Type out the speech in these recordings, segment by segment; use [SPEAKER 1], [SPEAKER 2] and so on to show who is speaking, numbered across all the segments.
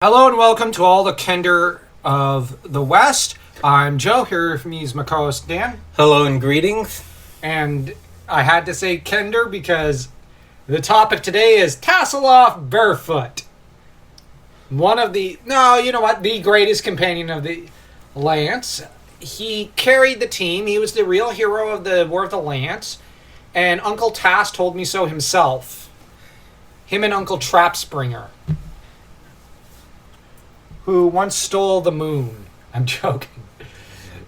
[SPEAKER 1] Hello and welcome to all the Kender of the West. I'm Joe, here with me is my co-host Dan.
[SPEAKER 2] Hello and greetings.
[SPEAKER 1] And I had to say Kender because the topic today is Tasslehoff Burrfoot. The greatest companion of the Lance. He carried the team. He was the real hero of the War of the Lance. And Uncle Tass told me so himself. Him and Uncle Trapspringer, who once stole the moon. I'm joking.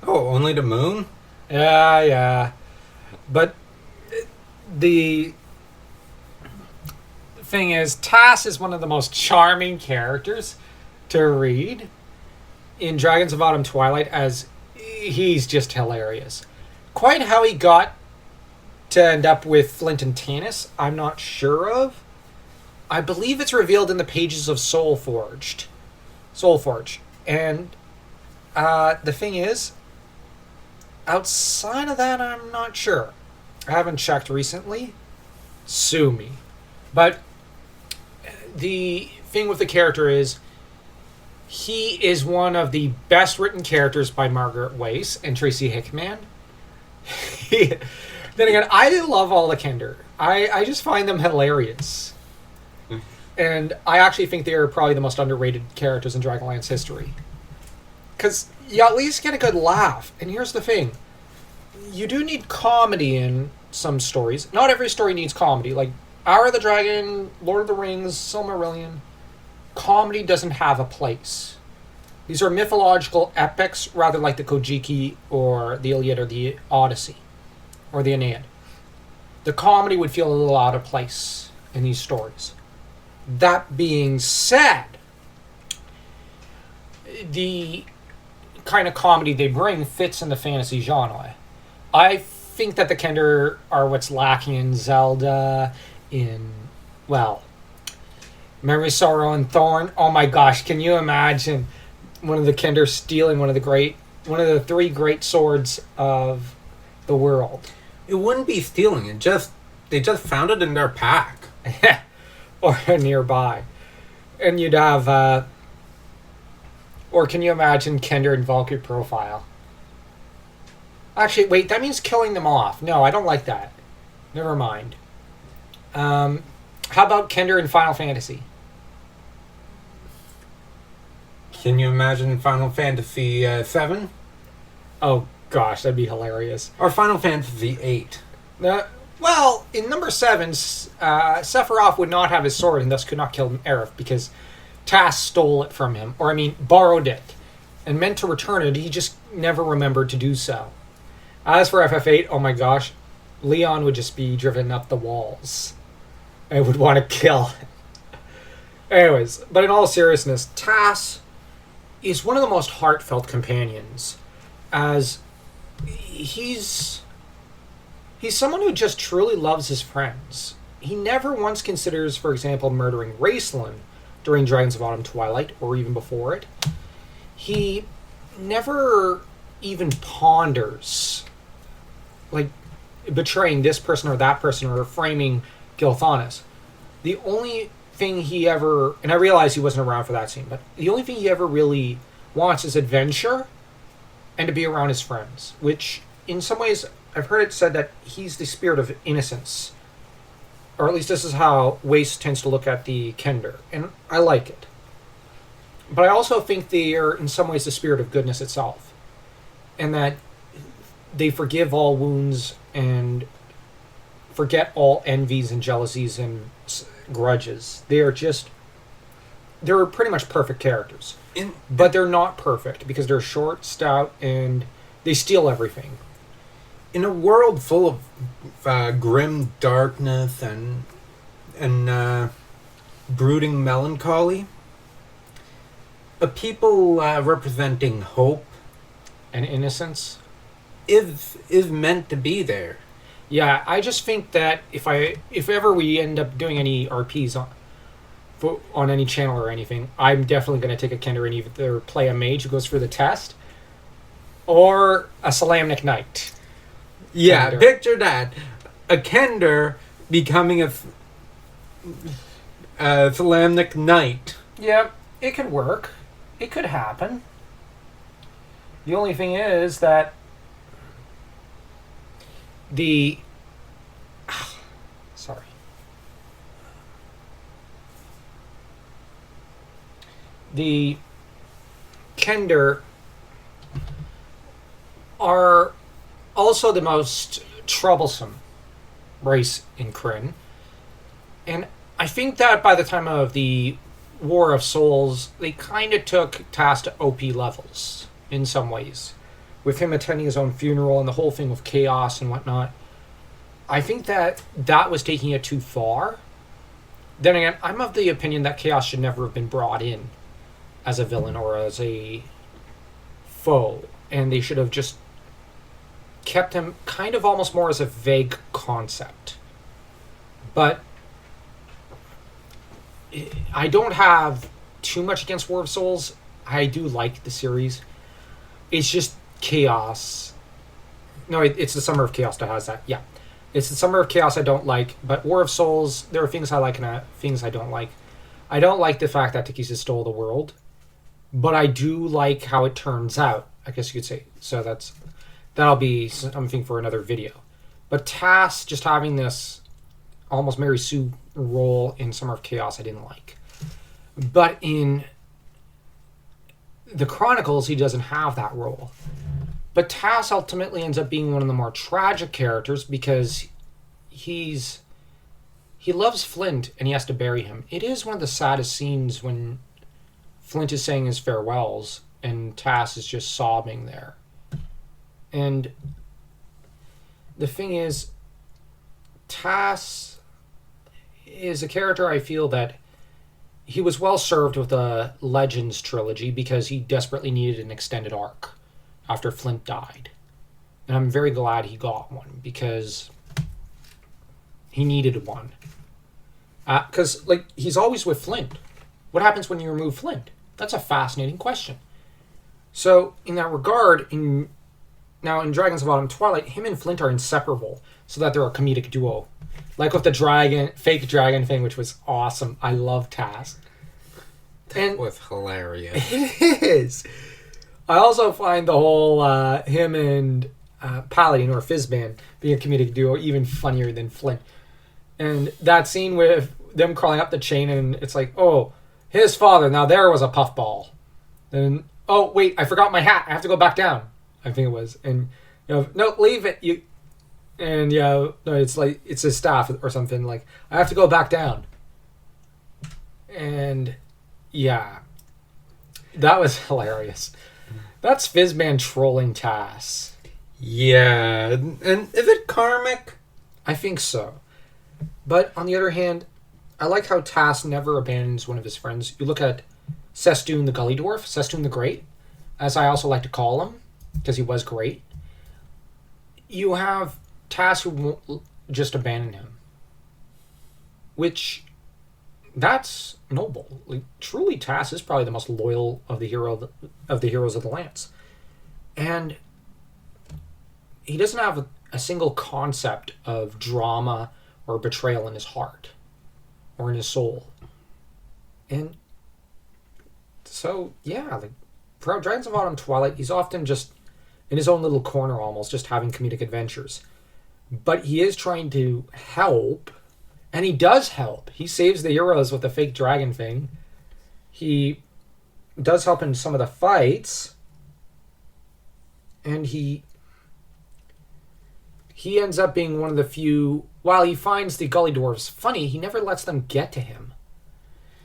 [SPEAKER 2] Oh, only the moon?
[SPEAKER 1] Yeah. But the thing is, Tass is one of the most charming characters to read in Dragons of Autumn Twilight, as he's just hilarious. Quite how he got to end up with Flint and Tanis, I'm not sure of. I believe it's revealed in the pages of Soulforge. And the thing is, outside of that, I'm not sure. I haven't checked recently. Sue me. But the thing with the character is, he is one of the best written characters by Margaret Weis and Tracy Hickman. Then again, I love all the Kender. I just find them hilarious. And I actually think they are probably the most underrated characters in Dragonlance history. Because you at least get a good laugh. And here's the thing. You do need comedy in some stories. Not every story needs comedy. Like Hour of the Dragon, Lord of the Rings, Silmarillion. Comedy doesn't have a place. These are mythological epics, rather like the Kojiki or the Iliad or the Odyssey or the Aeneid. The comedy would feel a little out of place in these stories. That being said, the kind of comedy they bring fits in the fantasy genre. I think that the Kender are what's lacking in Zelda, Memory, Sorrow, and Thorn. Oh my gosh, can you imagine one of the Kender stealing one of the three great swords of the world?
[SPEAKER 2] It wouldn't be stealing. They just found it in their pack.
[SPEAKER 1] Or nearby. And you'd have, or can you imagine Kender and Valkyrie profile? Actually, wait, that means killing them off. No, I don't like that. Never mind. How about Kender in Final Fantasy?
[SPEAKER 2] Can you imagine Final Fantasy VII?
[SPEAKER 1] Oh gosh, that'd be hilarious.
[SPEAKER 2] Or Final Fantasy VIII?
[SPEAKER 1] Well, in number 7, Sephiroth would not have his sword and thus could not kill Aerith because Tass stole it from him. Borrowed it and meant to return it. He just never remembered to do so. As for FF8, oh my gosh, Leon would just be driven up the walls. I would want to kill him. Anyways, but in all seriousness, Tass is one of the most heartfelt companions, as he's someone who just truly loves his friends. He never once considers, for example, murdering Raceland during Dragons of Autumn Twilight, or even before it. He never even ponders, like, betraying this person or that person or framing Gilthanas. The only thing he ever, and I realize he wasn't around for that scene, but the only thing he ever really wants is adventure and to be around his friends, which in some ways I've heard it said that he's the spirit of innocence. Or at least this is how Weiss tends to look at the Kender. And I like it. But I also think they are in some ways the spirit of goodness itself. And that they forgive all wounds and forget all envies and jealousies and grudges. They're pretty much perfect characters. But they're not perfect because they're short, stout, and they steal everything.
[SPEAKER 2] In a world full of grim darkness and brooding melancholy, a people representing hope
[SPEAKER 1] and innocence
[SPEAKER 2] is meant to be there.
[SPEAKER 1] Yeah, I just think that if ever we end up doing any RPs on any channel or anything, I'm definitely going to take a Kender and either play a mage who goes through the test or a Salamnic Knight.
[SPEAKER 2] Yeah,
[SPEAKER 1] Kender.
[SPEAKER 2] Picture that. A Kender becoming a Salamnic Knight.
[SPEAKER 1] Yep. it could work. It could happen. The only thing is that the sorry. The Kender are also the most troublesome race in Krynn. And I think that by the time of the War of Souls, they kind of took Tass to OP levels in some ways. With him attending his own funeral and the whole thing with chaos and whatnot. I think that that was taking it too far. Then again, I'm of the opinion that chaos should never have been brought in as a villain or as a foe. And they should have just kept him kind of almost more as a vague concept. But I don't have too much against War of Souls. I do like the series. It's just chaos. No, it's the Summer of Chaos that has that. Yeah. It's the Summer of Chaos I don't like, but War of Souls, there are things I like and things I don't like. I don't like the fact that Takisa stole the world, but I do like how it turns out, I guess you could say. So that'll be something for another video. But Tass just having this almost Mary Sue role in Summer of Chaos I didn't like. But in the Chronicles, he doesn't have that role. But Tass ultimately ends up being one of the more tragic characters because he loves Flint and he has to bury him. It is one of the saddest scenes when Flint is saying his farewells and Tass is just sobbing there. And the thing is, Tass is a character I feel that he was well served with the Legends trilogy because he desperately needed an extended arc after Flint died. And I'm very glad he got one because he needed one. Because, he's always with Flint. What happens when you remove Flint? That's a fascinating question. So, in that regard, in Dragons of Autumn Twilight, him and Flint are inseparable so that they're a comedic duo. Like with the fake dragon thing, which was awesome. I love Tass.
[SPEAKER 2] That was hilarious.
[SPEAKER 1] It is. I also find the whole him and Paladin or Fizzman being a comedic duo even funnier than Flint. And that scene with them crawling up the chain and it's like, oh, his father, now there was a puffball. And, oh, wait, I forgot my hat. I have to go back down. I think it was. And, no, leave it. No, it's like, it's his staff or something. Like, I have to go back down. And, yeah. That was hilarious. That's Fizzman trolling Tass.
[SPEAKER 2] Yeah. And is it karmic?
[SPEAKER 1] I think so. But, on the other hand, I like how Tass never abandons one of his friends. You look at Sestoon the Gully Dwarf, Sestoon the Great, as I also like to call him, because he was great. You have Tass who won't just abandon him. Which, that's noble. Truly, Tass is probably the most loyal of the heroes of the Lance. And he doesn't have a single concept of drama or betrayal in his heart or in his soul. And so, yeah, throughout Dragons of Autumn Twilight, he's often just in his own little corner almost, just having comedic adventures. But he is trying to help, and he does help. He saves the heroes with the fake dragon thing. He does help in some of the fights, and he ends up being one of the few, while he finds the Gully Dwarves funny, he never lets them get to him.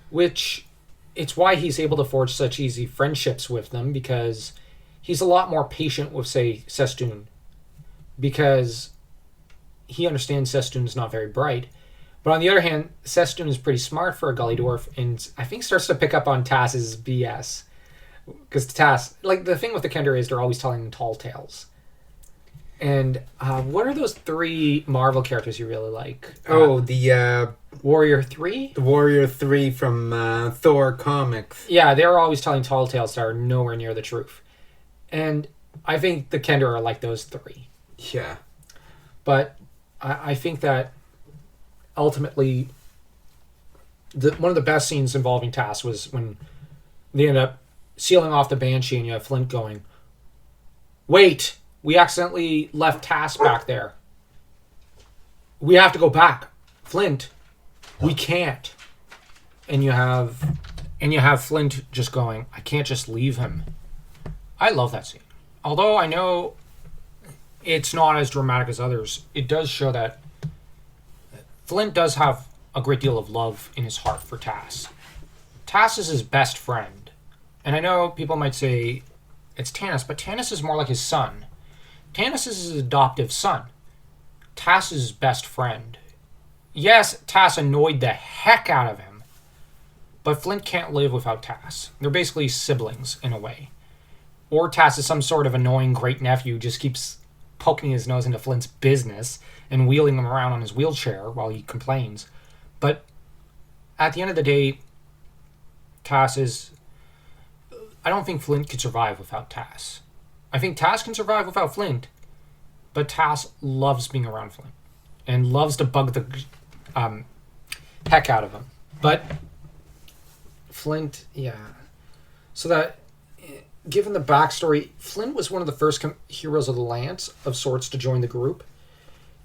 [SPEAKER 1] Which, it's why he's able to forge such easy friendships with them, because he's a lot more patient with, say, Sestoon. Because he understands Sestoon's not very bright. But on the other hand, Sestoon is pretty smart for a Gully Dwarf, and I think starts to pick up on Tass's BS. Because Tass, the thing with the Kender is they're always telling tall tales. And what are those 3 Marvel characters you really like?
[SPEAKER 2] The
[SPEAKER 1] Warrior 3?
[SPEAKER 2] The Warrior 3 from Thor comics.
[SPEAKER 1] Yeah, they're always telling tall tales that are nowhere near the truth. And I think the Kender are like those 3.
[SPEAKER 2] Yeah.
[SPEAKER 1] But I think that ultimately one of the best scenes involving Tass was when They end up sealing off the Banshee, and you have Flint going, "Wait, we accidentally left Tass back there. We have to go back. Flint, we can't." And you have Flint just going, "I can't just leave him." I love that scene. Although I know it's not as dramatic as others, it does show that Flint does have a great deal of love in his heart for Tass. Tass is his best friend. And I know people might say it's Tanis, but Tanis is more like his son. Tanis is his adoptive son. Tass is his best friend. Yes, Tass annoyed the heck out of him, but Flint can't live without Tass. They're basically siblings in a way. Or Tass is some sort of annoying great-nephew who just keeps poking his nose into Flint's business and wheeling him around on his wheelchair while he complains. But at the end of the day, Tass is... I don't think Flint could survive without Tass. I think Tass can survive without Flint, but Tass loves being around Flint and loves to bug the heck out of him. But Flint, yeah. So that, given the backstory, Flint was one of the first heroes of the Lance of sorts to join the group.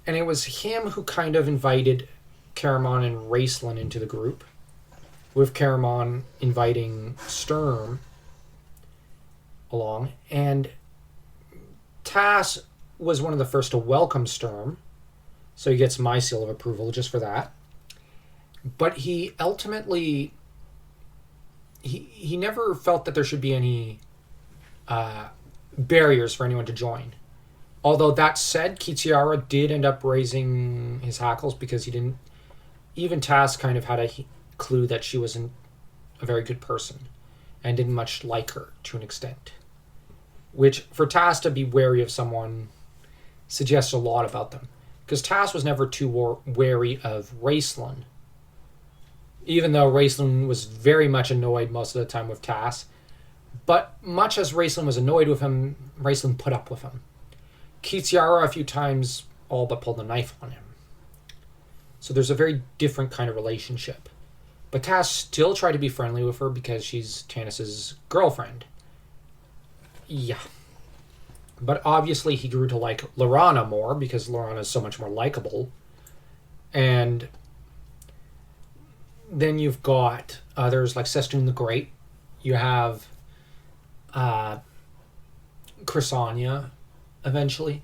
[SPEAKER 1] And it was him who kind of invited Caramon and Raceland into the group, with Caramon inviting Sturm along. And Tass was one of the first to welcome Sturm, so he gets my seal of approval just for that. But he ultimately... He never felt that there should be any barriers for anyone to join. Although that said, Kitiara did end up raising his hackles because he didn't... Even Tass kind of had a clue that she wasn't a very good person and didn't much like her to an extent. Which, for Tass to be wary of someone suggests a lot about them. Because Tass was never too wary of Raceland. Even though Raceland was very much annoyed most of the time with Tass. But much as Raceland was annoyed with him, Raceland put up with him. Kitiara a few times all but pulled a knife on him. So there's a very different kind of relationship. But Tass still tried to be friendly with her because she's Tanis's girlfriend. Yeah. But obviously he grew to like Laurana more because Laurana is so much more likable. And then you've got others like Sestoun the Great. You have Chrysania eventually.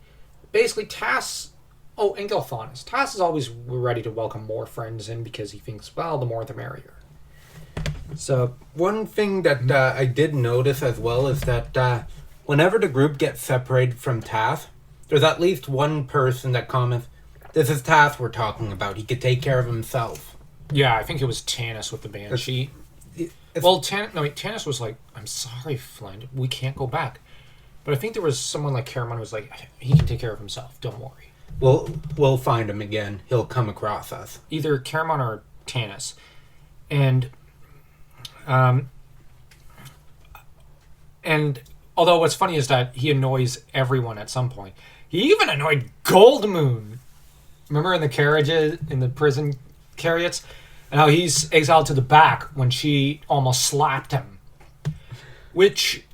[SPEAKER 1] Basically Tass... Oh, and Gelthanis. Tass is always ready to welcome more friends in because he thinks, well, the more the merrier. So
[SPEAKER 2] one thing that I did notice as well is that whenever the group gets separated from Tass, there's at least one person that comments, "This is Tass we're talking about. He could take care of himself."
[SPEAKER 1] yeah, I think it was Tanis with the Banshee. Tanis was like, "I'm sorry, Flint, we can't go back." But I think there was someone like Caramon who was like, "He can take care of himself. Don't worry."
[SPEAKER 2] We'll find him again. He'll come across us.
[SPEAKER 1] Either Caramon or Tanis. And although what's funny is that he annoys everyone at some point. He even annoyed Goldmoon. Remember in the carriages, in the prison carriots? And how he's exiled to the back when she almost slapped him. Which,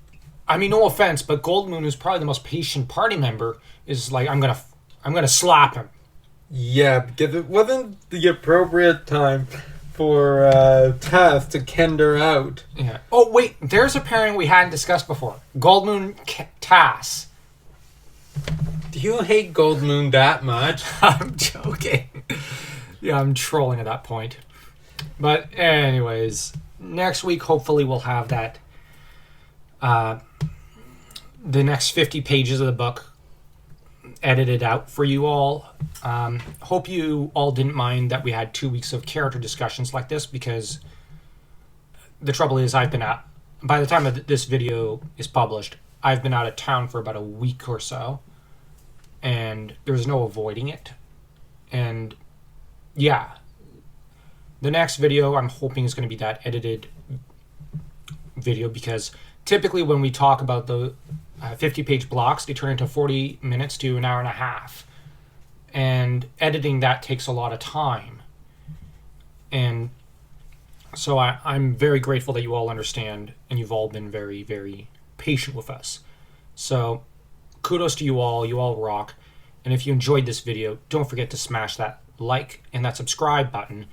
[SPEAKER 1] I mean, no offense, but Goldmoon, who's probably the most patient party member, is like, I'm gonna slap him.
[SPEAKER 2] Yeah, because it wasn't the appropriate time for Tass to kender out.
[SPEAKER 1] Yeah. Oh, wait, there's a pairing we hadn't discussed before. Goldmoon, Tass.
[SPEAKER 2] Do you hate Goldmoon that much?
[SPEAKER 1] I'm joking. Yeah, I'm trolling at that point. But anyways, next week, hopefully we'll have that, the next 50 pages of the book edited out for you all. Hope you all didn't mind that we had 2 weeks of character discussions like this, because the trouble is by the time that this video is published, I've been out of town for about a week or so, and there's no avoiding it. And yeah, the next video I'm hoping is going to be that edited video, because typically when we talk about the 50-page blocks, they turn into 40 minutes to an hour and a half. And editing that takes a lot of time. And So I'm very grateful that you all understand, and you've all been very, very patient with us. So kudos to you all. You all rock. And if you enjoyed this video, don't forget to smash that like and that subscribe button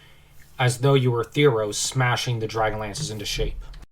[SPEAKER 1] as though you were Theros smashing the Dragonlances into shape.